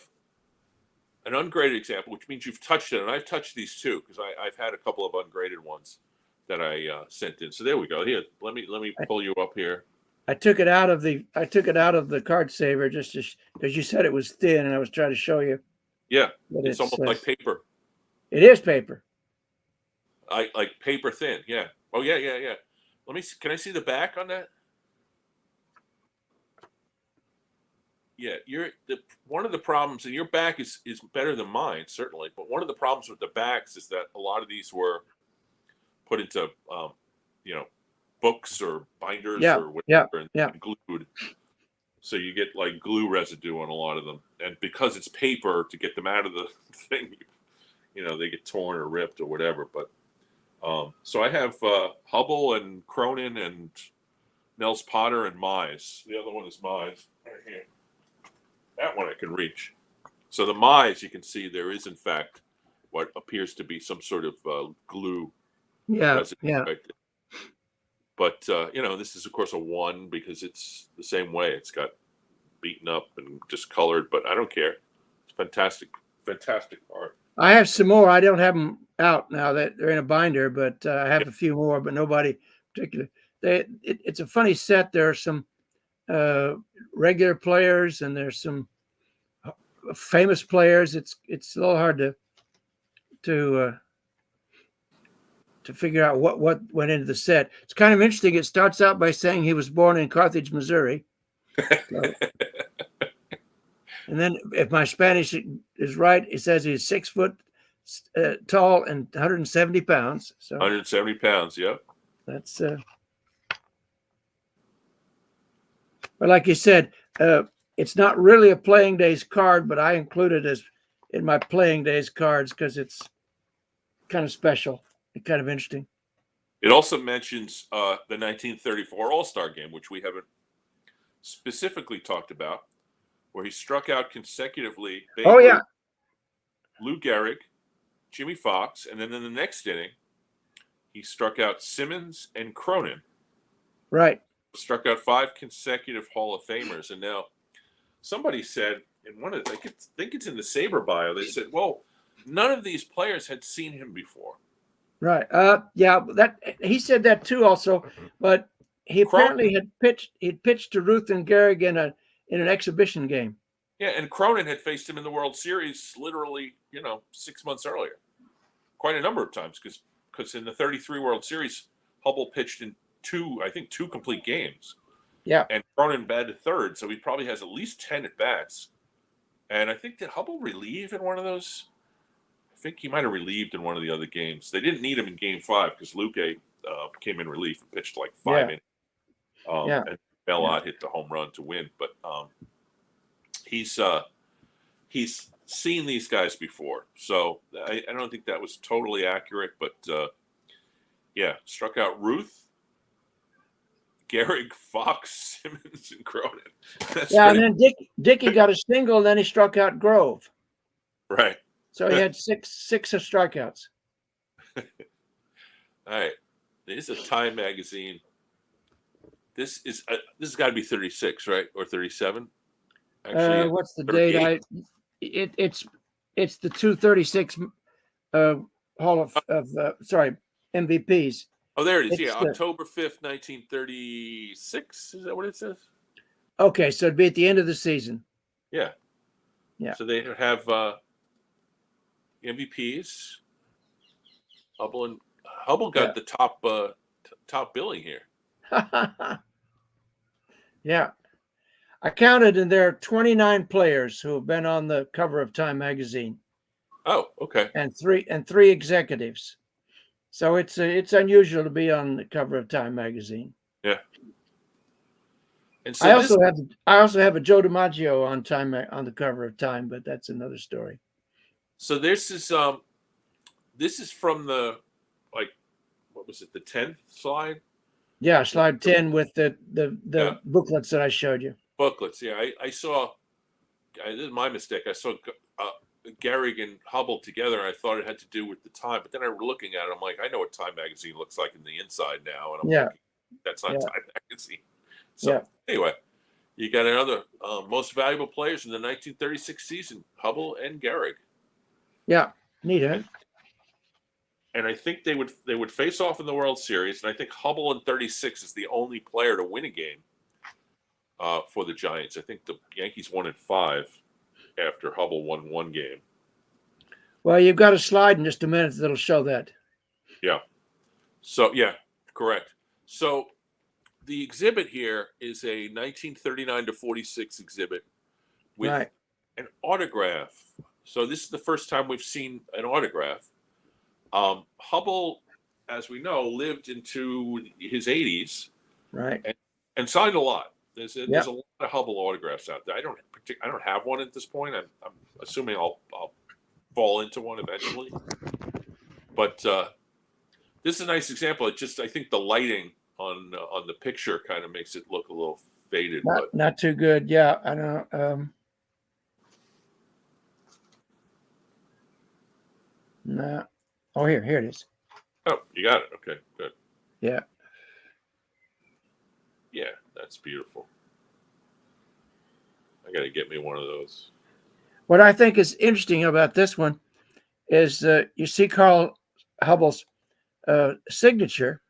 an ungraded example, which means you've touched it, and I've touched these too because I've had a couple of ungraded ones that I sent in. So there we go. Here, let me pull you up here. I took it out of the card saver just because you said it was thin, and I was trying to show you. Yeah, it's almost like paper. It is paper. Like paper thin. Yeah. Oh yeah. Let me see. Can I see the back on that? Yeah, one of the problems, and your back is better than mine certainly, but one of the problems with the backs is that a lot of these were put into books or binders or whatever and glued. So you get like glue residue on a lot of them, and because it's paper, to get them out of the thing, they get torn or ripped or whatever. But so I have Hubbell and Cronin and Nels Potter and Mize. The other one is Mize right here. That one I can reach. So the Mize, you can see there is in fact what appears to be some sort of glue Yeah, residue yeah. right there. But this is of course a 1 because it's the same way. It's got beaten up and discolored, but I don't care. It's fantastic, fantastic art. I have some more. I don't have them out now that they're in a binder, but I have a few more, but nobody particular. It's a funny set. There are some regular players and there's some famous players. It's a little hard to figure out what went into the set. It's kind of interesting. It starts out by saying he was born in Carthage, Missouri. So, and then, if my Spanish is right, it says he's 6 foot tall and 170 pounds. So 170 pounds. Yep. that's but like you said, it's not really a playing days card, but I include it as in my playing days cards because it's kind of special and kind of interesting. It also mentions the 1934 All-Star game, which we haven't specifically talked about, where he struck out consecutively Babe Oh yeah, Lou Gehrig, Jimmy Fox, and then in the next inning, he struck out Simmons and Cronin. right. Struck out 5 consecutive Hall of Famers. And now somebody said in one of I think it's in the SABR bio, they said, well, none of these players had seen him before. Right. Yeah, that he said that too also, but he apparently he'd pitched to Ruth and Gehrig in an exhibition game. Yeah, and Cronin had faced him in the World Series literally, 6 months earlier. Quite a number of times because in the 33 World Series, Hubbell pitched in two complete games. Yeah. And Cronin batted third, so he probably has at least 10 at bats. And I think did Hubbell relieve in one of those? I think he might have relieved in one of the other games. They didn't need him in Game 5 because Luque came in relief and pitched like 5 innings. And Bellot hit the home run to win. But he's seen these guys before, so I don't think that was totally accurate. But struck out Ruth, Gehrig, Fox, Simmons, and Cronin. And then Dickie got a single, and then he struck out Grove. Right. So he had six strikeouts. All right. This is a Time magazine. This has got to be 36, right, or 37? Actually, what's the date? It's the 236 Hall of MVPs. Oh, there it is. Yeah, October 5th, 1936. Is that what it says? Okay, so it'd be at the end of the season. Yeah. Yeah. So they have MVPs. Hubbell got the top billing here. Yeah. I counted, and there are 29 players who have been on the cover of Time magazine. Oh, okay. And three executives. So it's unusual to be on the cover of Time magazine. Yeah. And so I also have a Joe DiMaggio on Time on the cover of Time, but that's another story. So this is from the what was it, the 10th slide? Yeah, slide 10 with the booklets that I showed you. Booklets, yeah. I saw. This is my mistake. I saw Gehrig and Hubbell together, and I thought it had to do with the Time. But then I was looking at it. I'm like, I know what Time magazine looks like in the inside now, and I'm like, that's not Time magazine. So anyway, you got another most valuable players in the 1936 season: Hubbell and Gehrig. Yeah, neat, huh? And I think they would face off in the World Series, and I think Hubbell in 36 is the only player to win a game for the Giants. I think the Yankees won in 5 after Hubbell won 1 game. Well, you've got a slide in just a minute that'll show that. Yeah. So, correct. So the exhibit here is a 1939 to 46 exhibit with an autograph. So this is the first time we've seen an autograph. Hubbell, as we know, lived into his 80s, right, and signed a lot. There's a lot of Hubbell autographs out there. I don't have one at this point. I'm assuming I'll fall into one eventually. But this is a nice example. I think the lighting on the picture kind of makes it look a little faded. Not too good. Yeah, I don't know. No. Oh, here it is. Oh, you got it. Okay, good. Yeah. Yeah, that's beautiful. I got to get me one of those. What I think is interesting about this one is you see Carl Hubbell's signature,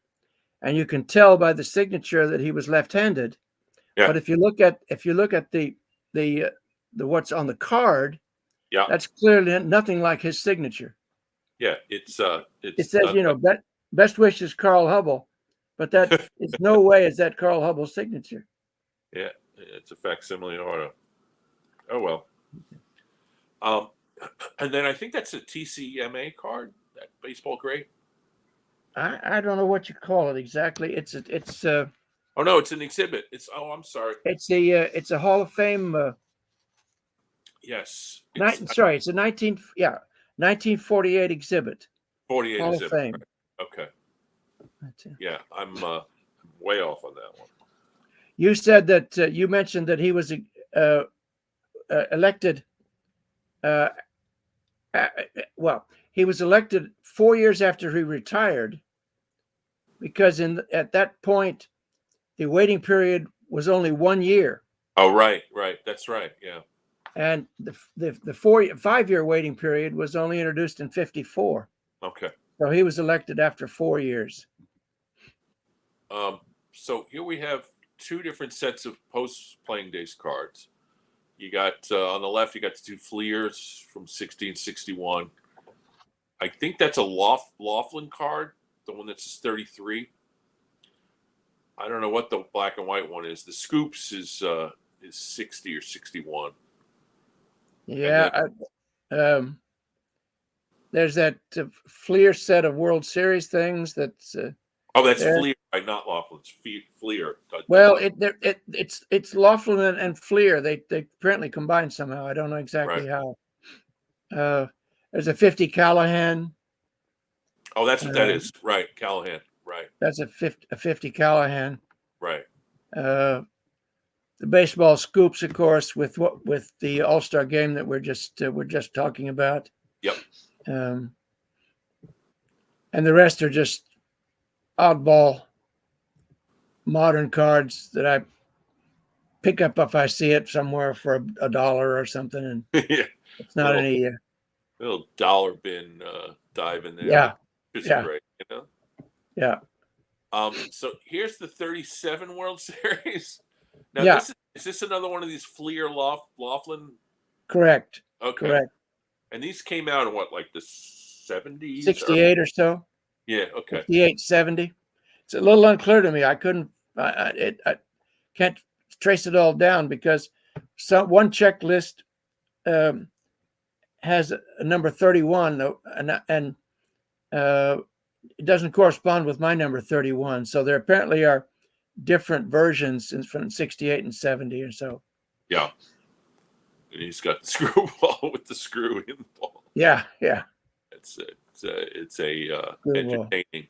and you can tell by the signature that he was left-handed. Yeah. But if you look at the what's on the card, Yeah. that's clearly nothing like his signature. Yeah, it says, best wishes, Carl Hubbell, but that is no way is that Carl Hubbell's signature. Yeah, it's a facsimile auto. Oh well. And then I think that's a TCMA card, that baseball grade. I don't know what you call it exactly. It's oh no, it's an exhibit. I'm sorry. It's a Hall of Fame. Yes. It's a 1948 exhibit. 48 Hall exhibit. of Fame. Okay. Yeah, I'm way off on that one. You said that you mentioned that he was elected. He was elected 4 years after he retired, because at that point, the waiting period was only 1 year. Oh, right. That's right. Yeah. And the 5-year waiting period was only introduced in 1954. Okay. So he was elected after 4 years. So here we have two different sets of post-playing days cards. You got on the left, you got the two Fleers from 1661. I think that's a Laughlin card, the one that's 33. I don't know what the black and white one is. The Scoops is 60 or 61. Yeah. There's that Fleer set of World Series things that's. That's Fleer, right? Not Laughlin's. Fleer. Well, it's Laughlin and Fleer. They apparently combined somehow. I don't know exactly how. There's a 50 Callahan. Oh, that's what that is, right? Callahan, right? That's a 50 Callahan, right? The baseball Scoops, of course, with the All-Star game that we're just talking about. Yep. And the rest are just oddball modern cards that I pick up if I see it somewhere for $1 or something, and yeah, it's not any little dollar bin dive in there. Yeah, it's great, Yeah. So here's the 37 World Series. Now, is this another one of these Fleer Laughlin? Correct. Okay. Correct. And these came out in what, like the 70s? 68 or so. Yeah. Okay. 68, 70. It's a little unclear to me. I can't trace it all down because one checklist has a number 31, and it doesn't correspond with my number 31. So there apparently are different versions from 68 and 70 or so. Yeah. And he's got the screwball with the screw in the ball. Yeah. It's a entertaining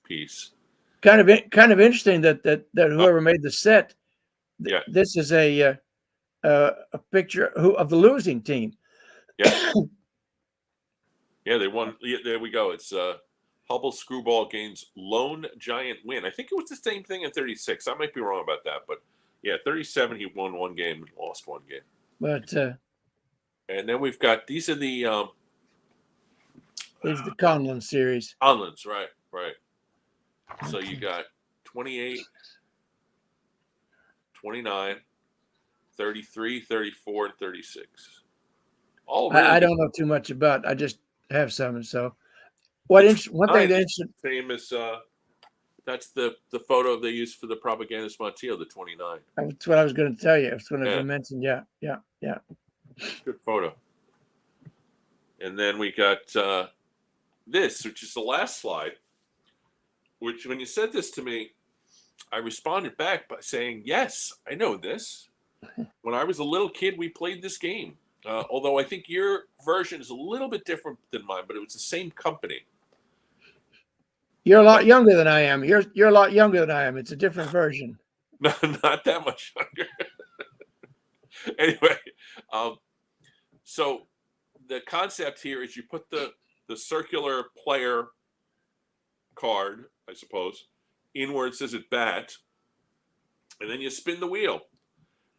piece. Kind of interesting that whoever made the set, this is a picture of the losing team. Yeah. Yeah, they won. Yeah, there we go. It's Hubbell screwball gains lone giant win. I think it was the same thing in 36. I might be wrong about that, but yeah, 37 he won one game and lost one game. But and then we've got these are the Conlon series. Conlons, right. So you got 28, 29, 33, 34, and 36. All really I don't know too much about. I just have some, and so one thing that's famous. That's the photo they used for the Propagandist Montiel, the 29. That's what I was going to tell you. It's going to mention. Yeah. Good photo. And then we got this, which is the last slide. Which, when you said this to me, I responded back by saying, "Yes, I know this. When I was a little kid, we played this game. Although I think your version is a little bit different than mine, but it was the same company." You're a lot younger than I am. You're a lot younger than I am. It's a different version. No, not that much younger. Anyway, so the concept here is you put the the circular player card, I suppose, in where it says at bat, and then you spin the wheel,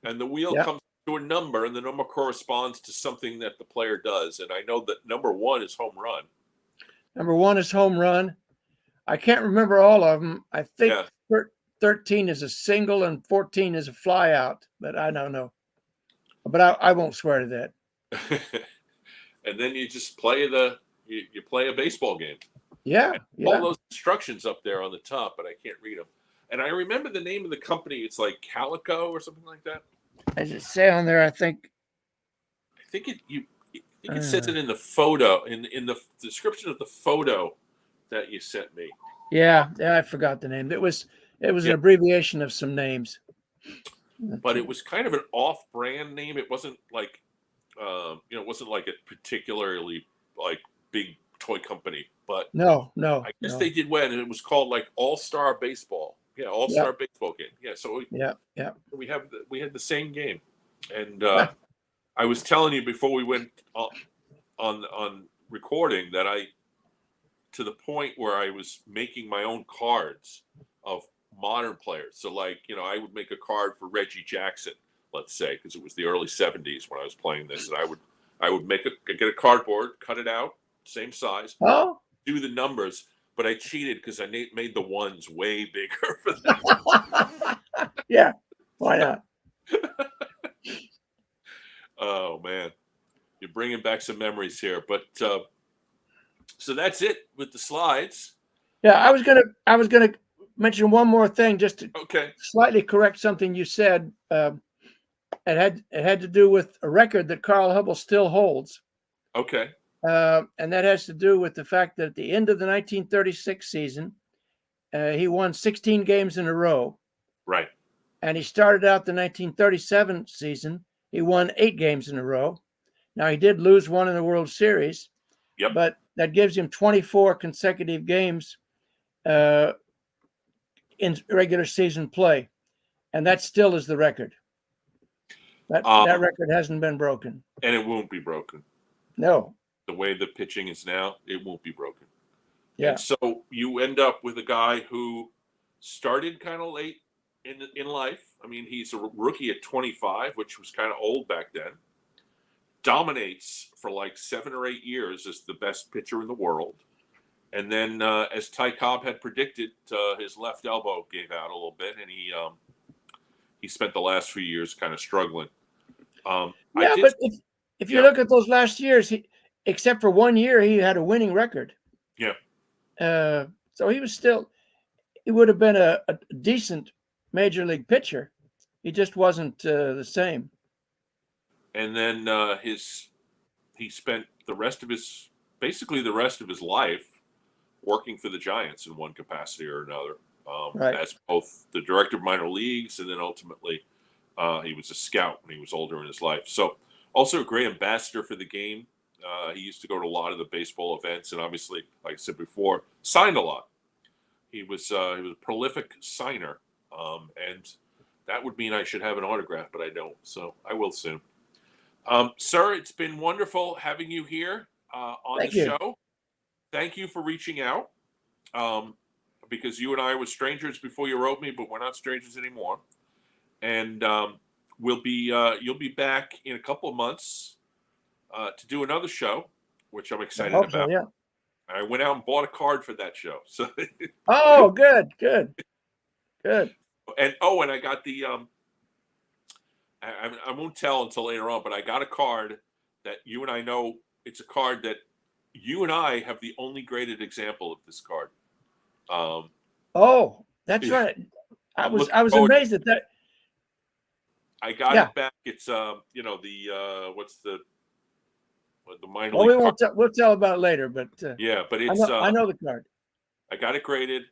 and the wheel Yeah. comes to a number, and the number corresponds to something that the player does. And I know that number 1 is home run. Number 1 is home run. I can't remember all of them. I think 13 is a single and 14 is a fly out, but I don't know. But I won't swear to that. And then you just play you play a baseball game. Yeah, All those instructions up there on the top, but I can't read them. And I remember the name of the company. It's like Calico or something like that. Does it say on there? I think it says it in the photo, in the description of the photo that you sent me. Yeah, I forgot the name. It was an abbreviation of some names. But it was kind of an off-brand name. It wasn't like, it wasn't like a particularly like big toy company. But no, I guess they did well, and it was called like All-Star Baseball. Yeah, All-Star Baseball game. Yeah, so we had the same game, and I was telling you before we went on recording that to the point where I was making my own cards of modern players. So like, I would make a card for Reggie Jackson, let's say, because it was the early 70s when I was playing this, and I would get a cardboard, cut it out, same size, do the numbers, but I cheated because I made the ones way bigger for them. Yeah, why not? Oh man, you're bringing back some memories here. But so that's it with the slides. Yeah, I was gonna mention one more thing just to slightly correct something you said. It had to do with a record that Carl Hubbell still holds. Okay. And that has to do with the fact that at the end of the 1936 season, he won 16 games in a row. Right. And he started out the 1937 season. He won 8 games in a row. Now, he did lose one in the World Series. Yep. But that gives him 24 consecutive games in regular season play. And that still is the record. That record hasn't been broken. And it won't be broken. No. The way the pitching is now, it won't be broken. Yeah. And so you end up with a guy who started kind of late in life. I mean, he's a rookie at 25, which was kind of old back then. Dominates for like 7 or 8 years as the best pitcher in the world. And then, as Ty Cobb had predicted, his left elbow gave out a little bit, and he spent the last few years kind of struggling. But if you look at those last years, except for 1 year, he had a winning record. Yeah. So he would have been a decent major league pitcher. He just wasn't the same. And then he spent the rest of his life working for the Giants in one capacity or another, as both the director of minor leagues, and then ultimately he was a scout when he was older in his life. So also a great ambassador for the game. He used to go to a lot of the baseball events, and obviously, like I said before, signed a lot. He was a prolific signer, and that would mean I should have an autograph, but I don't. So I will soon. Sir, it's been wonderful having you here on the show. Thank you for reaching out, because you and I were strangers before you wrote me, but we're not strangers anymore. And you'll be back in a couple of months to do another show, which I'm excited about. So, yeah. I went out and bought a card for that show. So. Oh, good. And I got the I won't tell until later on, but I got a card that you and I know. It's a card that you and I have the only graded example of this card. That's right. I was amazed at that. I got it back. It's the minor league. We'll tell about it later, but but it's I know the card. I got it graded.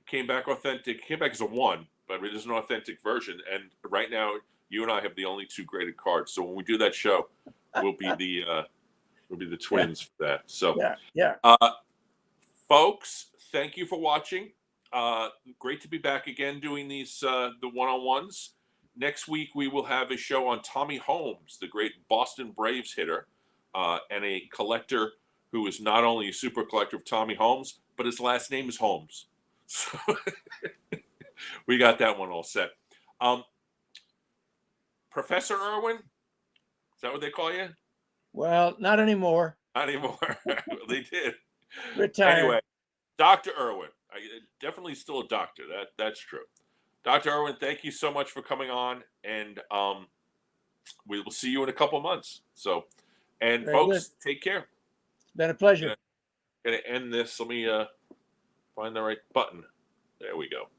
Came back authentic. Came back as a 1, but it is an authentic version. And right now, you and I have the only 2 graded cards. So when we do that show, we'll be the twins for that. So folks, thank you for watching. Great to be back again doing these the one-on-ones. Next week we will have a show on Tommy Holmes, the great Boston Braves hitter, and a collector who is not only a super collector of Tommy Holmes, but his last name is Holmes. So we got that one all set. Professor Irwin, is that what they call you? Well, not anymore. Not anymore. They did. Retired. Anyway, Dr. Irwin. Definitely still a doctor. That's true. Dr. Irwin, thank you so much for coming on, and we will see you in a couple months. So, and Very folks, good. take care. It's been a pleasure. Gonna end this. Let me find the right button. There we go.